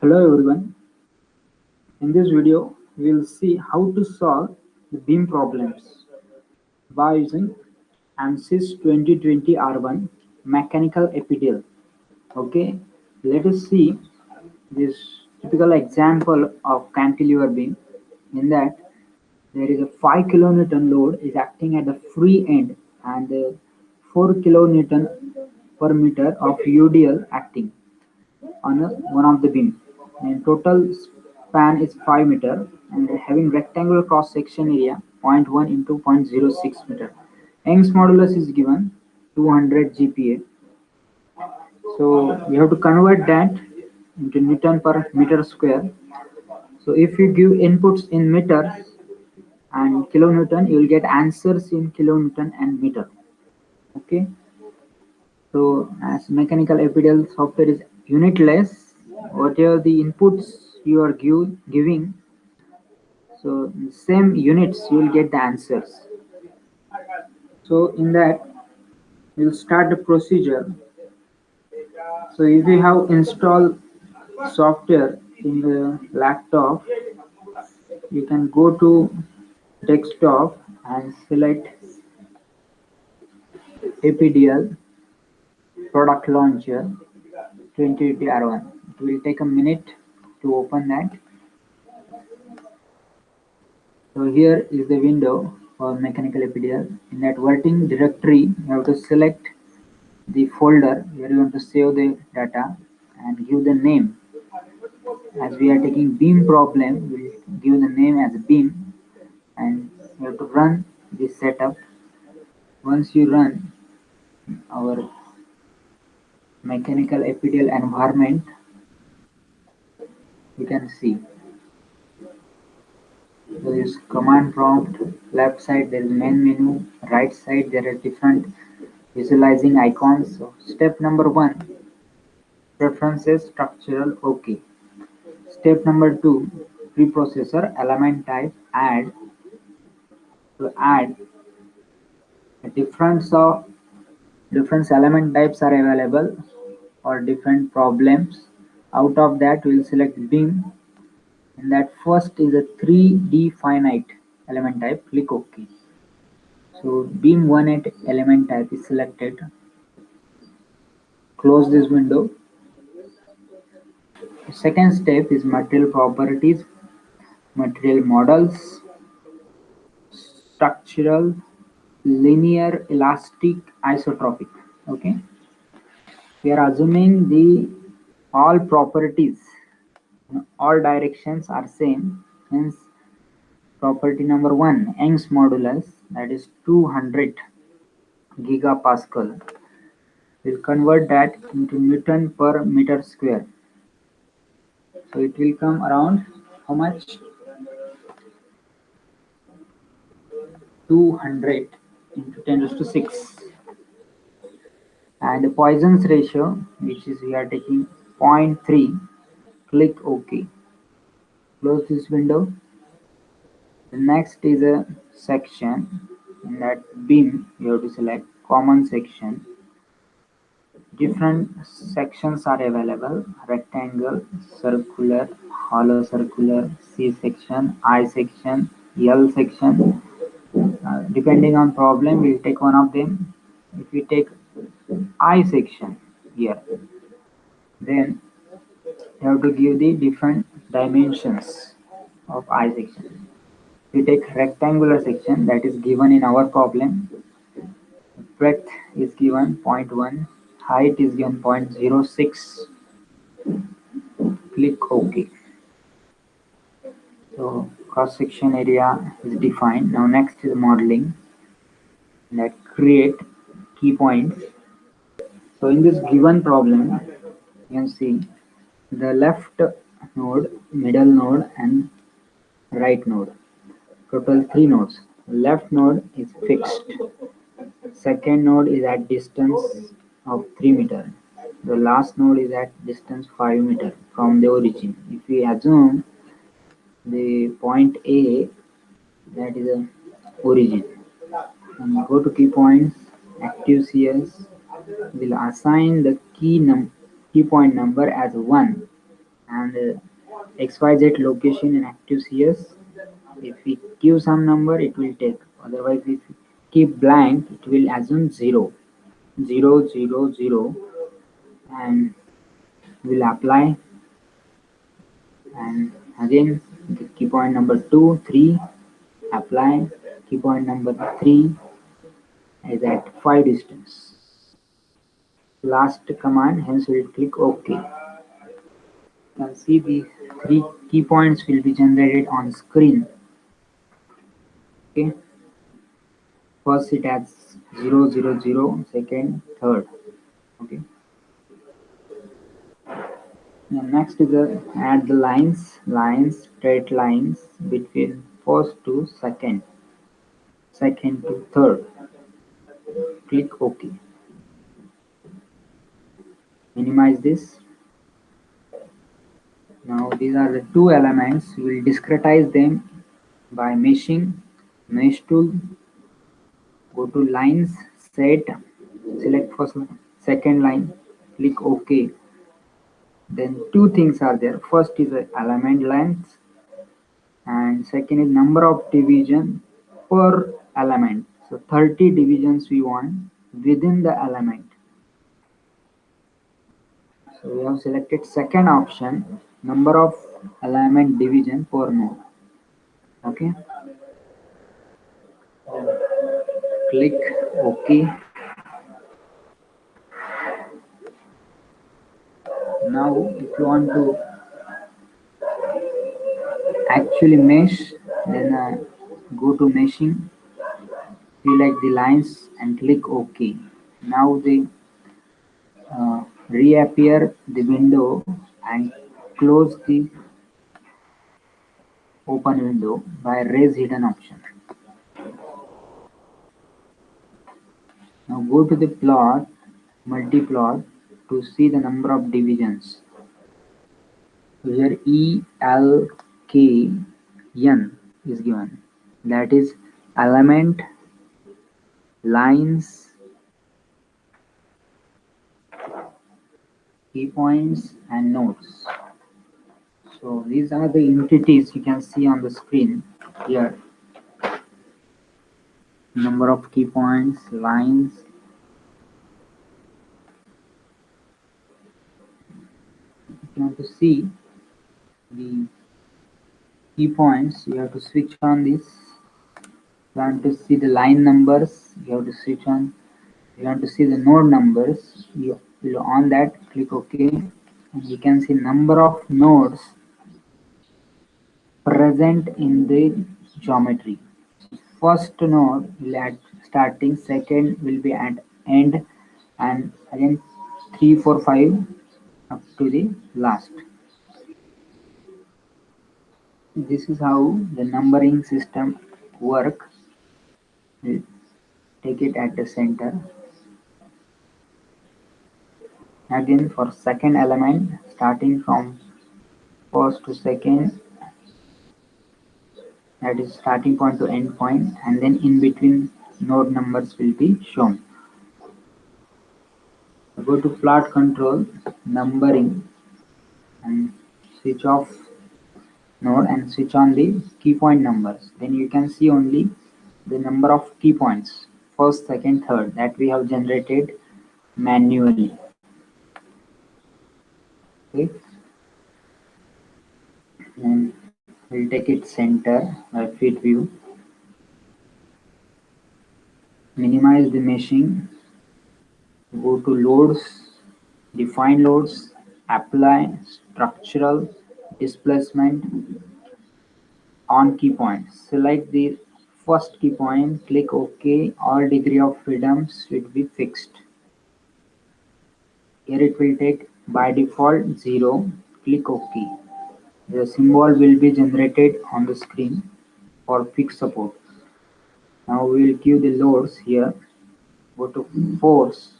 Hello everyone. In this video, we will see how to solve the beam problems by using ANSYS 2020 R1 mechanical epidel. Okay, let us see this typical example of cantilever beam. In that, there is a 5 kilonewton load is acting at the free end and 4 kilonewton per meter of UDL acting on one of the beam, and total span is 5 meter and having rectangular cross section area zero point 0.1 into 0.06 meter. Young's modulus is given 200 GPa. So we have to convert that into Newton per meter square. So if you give inputs in meters and kilonewton, you will get answers in kilonewton and meter. Okay. So as mechanical epidel software is unitless, whatever the inputs you are giving, so same units you will get the answers. So in that, we'll start the procedure. So if you have installed software in the laptop, you can go to desktop and select APDL product launcher 2020 R1. It will take a minute to open that. So here is the window for mechanical epidel. In that working directory, you have to select the folder where you want to save the data and give the name. As we are taking beam problem, we will give the name as beam and you have to run this setup. Once you run our mechanical epidel environment, you can see there is command prompt, left side there is main menu, right side there are different visualizing icons. So step number 1, preferences structural OK. Step number 2, preprocessor element type add. To add different element types are available for different problems. Out of that we will select beam. In that first is a 3D finite element type, click OK. So beam 18 element type is selected. Close this window. The second step is material properties, material models, structural, linear, elastic, isotropic. Okay, we are assuming the all properties in all directions are same. Hence, property number 1, Young's modulus, that is 200 gigapascal. We'll convert that into Newton per meter square. So it will come around how much? 200 into 10 raised to 6. And the Poisson's ratio, which is we are taking 0.3, click OK. Close this window. The next is a section. In that beam, you have to select common section. Different sections are available: rectangle, circular, hollow circular, C section, I section, L section. Depending on problem, we'll take one of them. If we take I section here, then you have to give the different dimensions of I section. We take rectangular section, that is given in our problem. Breadth is given 0.1, height is given 0.06. Click OK. So cross section area is defined. Now next is modeling. That create key points. So in this given problem, you can see the left node, middle node and right node. Total 3 nodes. Left node is fixed. Second node is at distance of 3 meter. The last node is at distance 5 meter from the origin. If we assume the point A, that is the origin, and go to key points, active CS will assign the key point number as 1 and XYZ location in active CS. If we give some number, it will take. Otherwise, if we keep blank, it will assume 0, 0, 0, 0, and will apply. And again, the key point number 2, 3, apply. Key point number 3 is at 5 distance. Last command, hence we will click OK. You can see the 3 key points will be generated on screen. Okay. First it adds 0, 0, 0, second, third. Okay. And next is add the straight lines between first to second, second to third. Click OK. Minimize this. Now these are the two elements. We will discretize them by meshing. Mesh tool. Go to lines, set, select first second line, click OK. Then two things are there. First is the element length, and second is number of division per element. So 30 divisions we want within the element. So we have selected second option, number of element division per node. Okay. Click OK. Now if you want to actually mesh, then go to meshing, select the lines and click OK. Now they reappear the window and close the open window by raise hidden option. Now go to the plot, multi-plot to see the number of divisions. So here E, L, K, N is given. That is element, lines, key points and nodes. So these are the entities you can see on the screen here. Number of key points, lines. If you want to see the key points, you have to switch on this. If you want to see the line numbers, you have to switch on. If you want to see the node numbers, you will on that, click OK, and you can see number of nodes present in the geometry. First node will at starting, second will be at end, and again 3, 4, 5 up to the last. This is how the numbering system work. We'll take it at the center. Again for second element, starting from first to second, that is starting point to end point, and then in between node numbers will be shown. Go to plot control, numbering, and switch off node and switch on the key point numbers. Then you can see only the number of key points, first, second, third, that we have generated manually. Okay. And we'll take it center by fit view. Minimize the meshing. Go to loads, define loads, apply structural displacement on key points. Select the first key point, click OK. All degree of freedom should be fixed. Here it will take by default 0. Click OK. The symbol will be generated on the screen for fixed support. Now we will give the loads here. Go to force,